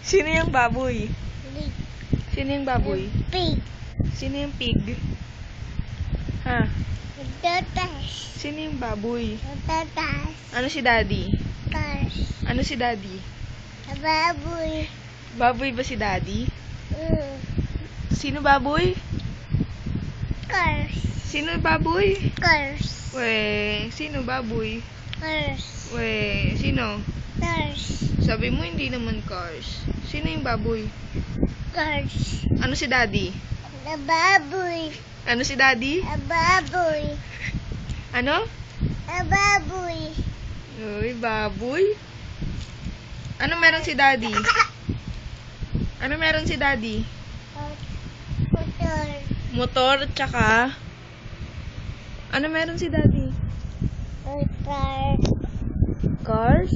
Sino yung baboy? Pig. Sino yung baboy? Pig. Sino yung pig? Ha? Tatas. Sino yung baboy? Tatas. Ano si daddy? Cars. Ano si daddy? Baboy. Baboy ba si daddy? Mm. Sino baboy? Cars. Sino baboy? Cars. We, sino baboy? Cars. We, sino? Cars. Sabi mo hindi naman cars. Sino yung baboy? Cars. Ano si daddy? Baboy. Ano si daddy? Baboy. Ano? Baboy. Uy, baboy. Ano meron si daddy? Ano meron si daddy? Motor. Motor, tsaka... Ano meron si daddy? Motor. Cars?